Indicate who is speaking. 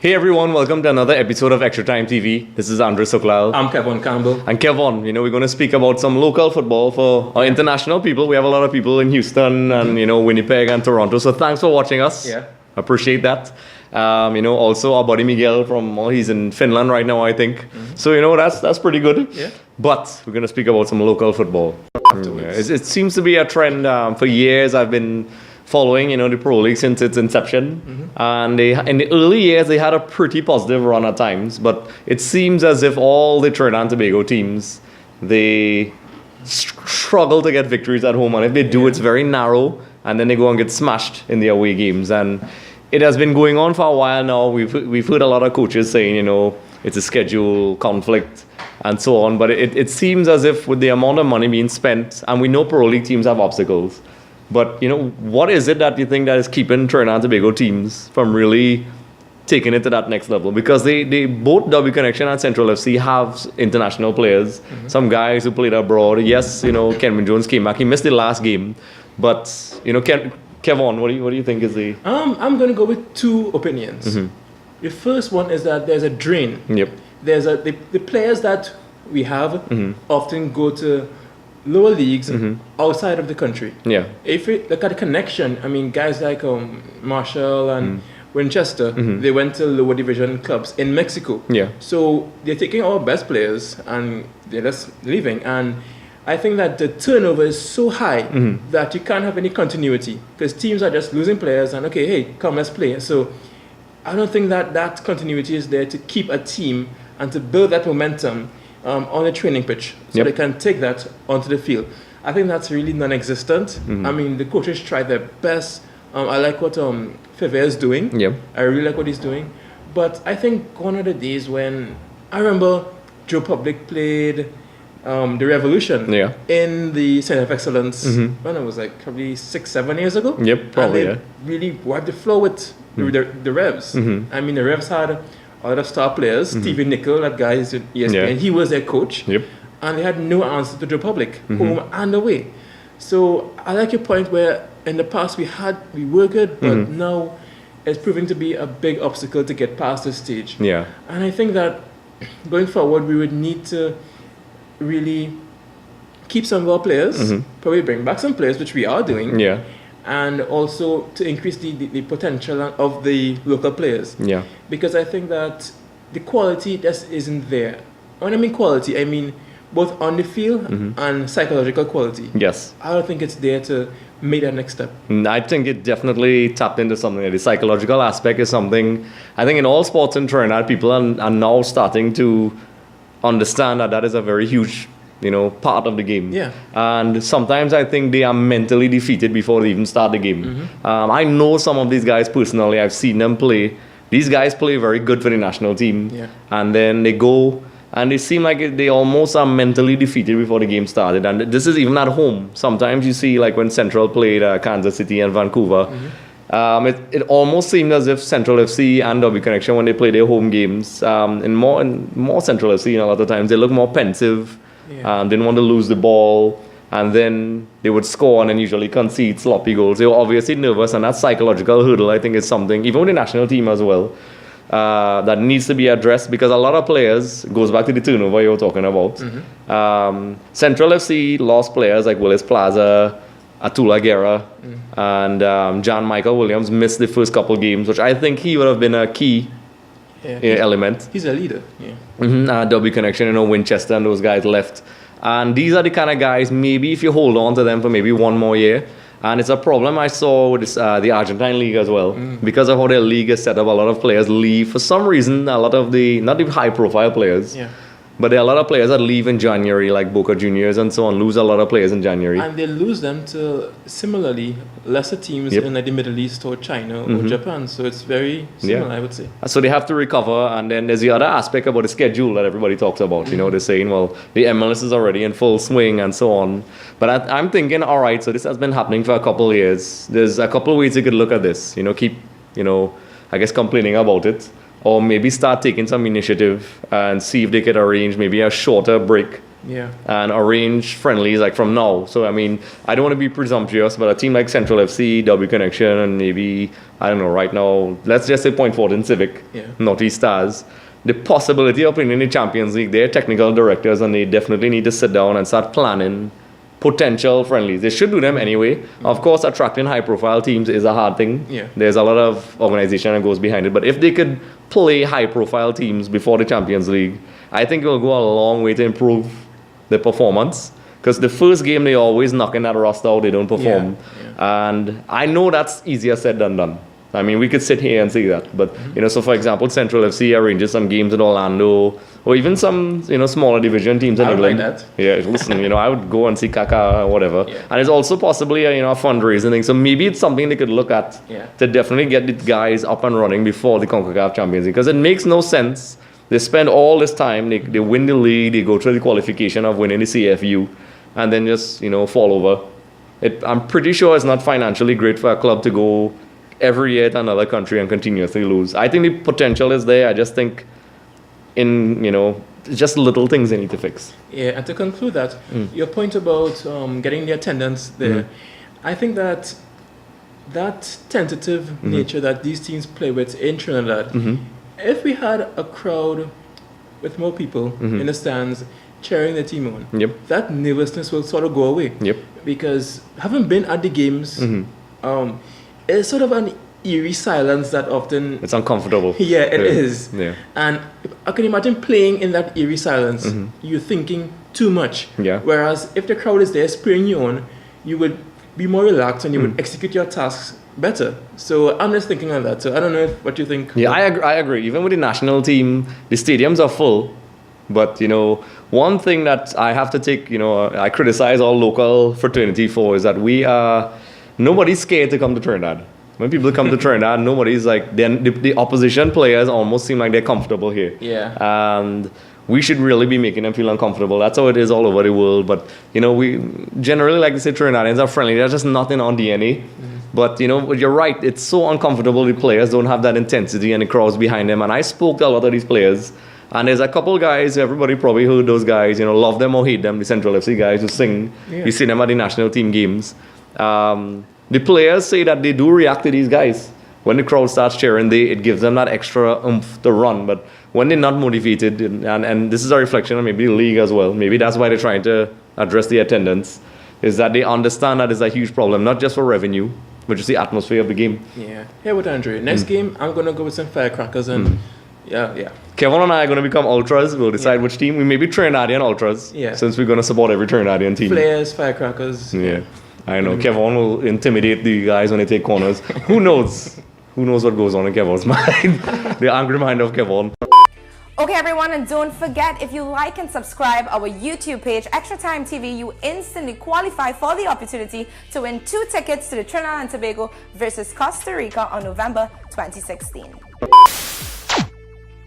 Speaker 1: Hey everyone, welcome to another episode of Extra Time TV. This is Andre Suklal.
Speaker 2: I'm Kevin Campbell.
Speaker 1: And Kevin, we're going to speak about some local football for our international people. We have a lot of people in Houston and, Winnipeg and Toronto. So thanks for watching us.
Speaker 2: Yeah.
Speaker 1: Appreciate that. Also our buddy Miguel he's in Finland right now, I think. So, that's pretty good.
Speaker 2: Yeah.
Speaker 1: But we're going to speak about some local football. It seems to be a trend for years. I've been following, the Pro League since its inception. And in the early years, they had a pretty positive run at times. But it seems as if all the Trinidad and Tobago teams, they struggle to get victories at home. And if they do, it's very narrow. And then they go and get smashed in the away games. And it has been going on for a while now. We've heard a lot of coaches saying, it's a schedule conflict and so on. But it seems as if with the amount of money being spent, and we know Pro League teams have obstacles, but, what is it that you think that is keeping Trinidad and Tobago teams from really taking it to that next level? Because they both W Connection and Central FC have international players. Some guys who played abroad. Yes, Kenvin Jones came back. He missed the last game. But, Kevin, what do you think is the...
Speaker 2: I'm going to go with two opinions. The first one is that there's a drain.
Speaker 1: Yep.
Speaker 2: There's the players that we have often go to lower leagues outside of the country.
Speaker 1: Yeah.
Speaker 2: If you look at the connection, guys like Marshall and Winchester, they went to lower division clubs in Mexico.
Speaker 1: Yeah.
Speaker 2: So they're taking our best players and they're just leaving. And I think that the turnover is so high that you can't have any continuity because teams are just losing players and okay, hey, come, let's play. So I don't think that continuity is there to keep a team and to build that momentum on the training pitch so they can take that onto the field. I think that's really non-existent. The coaches try their best. I like what Feve is doing.
Speaker 1: Yep.
Speaker 2: I really like what he's doing. But I think gone are the days when I remember Ttproleague played the Revolution in the Center of Excellence when it was like probably 6-7 years ago.
Speaker 1: Yep, probably.
Speaker 2: And they really wiped the floor with the Revs. The Revs had a lot of star players. Stevie Nicol, that guy is in ESPN, he was their coach.
Speaker 1: Yep.
Speaker 2: And they had no answer to Ttproleague, home and away. So I like your point where in the past we were good, but now it's proving to be a big obstacle to get past this stage.
Speaker 1: Yeah.
Speaker 2: And I think that going forward, we would need to really keep some of our players, probably bring back some players, which we are doing.
Speaker 1: Yeah.
Speaker 2: And also to increase the potential of the local players.
Speaker 1: Yeah.
Speaker 2: Because I think that the quality just isn't there. When I mean quality, I mean both on the field and psychological quality.
Speaker 1: Yes.
Speaker 2: I don't think it's there to make that next step.
Speaker 1: I think it definitely tapped into something. The psychological aspect is something, I think in all sports in Trinidad, people are now starting to understand that is a very huge part of the game.
Speaker 2: Yeah.
Speaker 1: And sometimes I think they are mentally defeated before they even start the game. I know some of these guys personally. I've seen them play. These guys play very good for the national team.
Speaker 2: Yeah.
Speaker 1: And then they go and they seem like they almost are mentally defeated before the game started. And this is even at home. Sometimes you see like when Central played Kansas City and Vancouver, it almost seemed as if Central FC and W Connection, when they play their home games, in more Central FC, a lot of times they look more pensive. Didn't want to lose the ball, and then they would score and then usually concede sloppy goals. They were obviously nervous, and that psychological hurdle, I think, is something, even with the national team as well, that needs to be addressed because a lot of players, goes back to the turnover you were talking about. Central FC lost players like Willis Plaza, Atula Guerra, and John Michael Williams missed the first couple games, which I think he would have been a key element.
Speaker 2: He's a leader. Yeah.
Speaker 1: W Connection, Winchester and those guys left. And these are the kind of guys, maybe if you hold on to them for maybe one more year. And it's a problem I saw with this, the Argentine league as well. Because of how their league is set up, a lot of players leave. For some reason, a lot of not the high profile players, but there are a lot of players that leave in January, like Boca Juniors and so on, lose a lot of players in January.
Speaker 2: And they lose them to similarly lesser teams in like the Middle East or China or Japan. So it's very similar, I would say.
Speaker 1: So they have to recover. And then there's the other aspect about the schedule that everybody talks about. They're saying, well, the MLS is already in full swing and so on. But I'm thinking, all right, so this has been happening for a couple of years. There's a couple of ways you could look at this. Keep, I guess, complaining about it. Or maybe start taking some initiative and see if they could arrange maybe a shorter break and arrange friendlies like from now. So I mean, I don't want to be presumptuous, but a team like Central FC, W Connection, and maybe, I don't know, right now, let's just say Point Fortin Civic, Northeast Stars, the possibility of playing in the Champions League, they're technical directors and they definitely need to sit down and start planning potential friendlies. They should do them anyway. Of course, attracting high-profile teams is a hard thing. There's a lot of organization that goes behind it. But if they could play high-profile teams before the Champions League, I think it will go a long way to improve their performance. Because the first game, they always knocking that roster out, they don't perform. And I know that's easier said than done. I mean, we could sit here and say that. But, you know, so for example, Central FC arranges some games in Orlando, or even some, you know, smaller division teams in England.
Speaker 2: Like that.
Speaker 1: Yeah, listen, you know, I would go and see Kaka or whatever. And it's also possibly a, you know, a fundraising thing. So maybe it's something they could look at to definitely get the guys up and running before the Concacaf Champions League. Because it makes no sense. They spend all this time, they win the league, they go through the qualification of winning the CFU, and then just, you know, fall over. I'm pretty sure it's not financially great for a club to go every year to another country and continuously lose. I think the potential is there. I just think you know, just little things they need to fix.
Speaker 2: Yeah, and to conclude that, your point about getting the attendance there, I think that tentative nature that these teams play with in Trinidad, if we had a crowd with more people in the stands cheering the team on, that nervousness will sort of go away. Because having been at the games, it's sort of an eerie silence that often...
Speaker 1: It's uncomfortable.
Speaker 2: Yeah, it is. And I can imagine playing in that eerie silence, you're thinking too much. Whereas if the crowd is there spraying you on, you would be more relaxed and you would execute your tasks better. So I'm just thinking of that. So I don't know what you think.
Speaker 1: Yeah, I agree. Even with the national team, the stadiums are full. But, you know, one thing that I have to take, you know, I criticize all local fraternity for is that nobody's scared to come to Trinidad. When people come to Trinidad, nobody's like, then the opposition players almost seem like they're comfortable here. And we should really be making them feel uncomfortable. That's how it is all over the world. But, you know, we generally like to say Trinidadians are friendly. There's just nothing on DNA. But, you know, you're right. It's so uncomfortable. The players don't have that intensity and the crowds behind them. And I spoke to a lot of these players. And there's a couple guys, everybody probably heard those guys, you know, love them or hate them, the Central FC guys who sing. You see them at the national team games. The players say that they do react to these guys. When the crowd starts cheering, it gives them that extra oomph to run. But when they're not motivated, and this is a reflection on maybe the league as well, maybe that's why they're trying to address the attendance, is that they understand that it's a huge problem, not just for revenue, but just the atmosphere of the game.
Speaker 2: Yeah. Here with Andre. Next game, I'm going to go with some firecrackers and...
Speaker 1: Kevin and I are going to become ultras. We'll decide which team. We may be Trinidadian ultras, since we're going to support every Trinidadian team.
Speaker 2: Flares, firecrackers.
Speaker 1: I know. Kevin will intimidate the guys when they take corners. Who knows? Who knows what goes on in Kevin's mind? The angry mind of Kevin.
Speaker 3: Okay, everyone, and don't forget, if you like and subscribe our YouTube page, Extra Time TV, you instantly qualify for the opportunity to win 2 tickets to the Trinidad and Tobago versus Costa Rica on November 2016.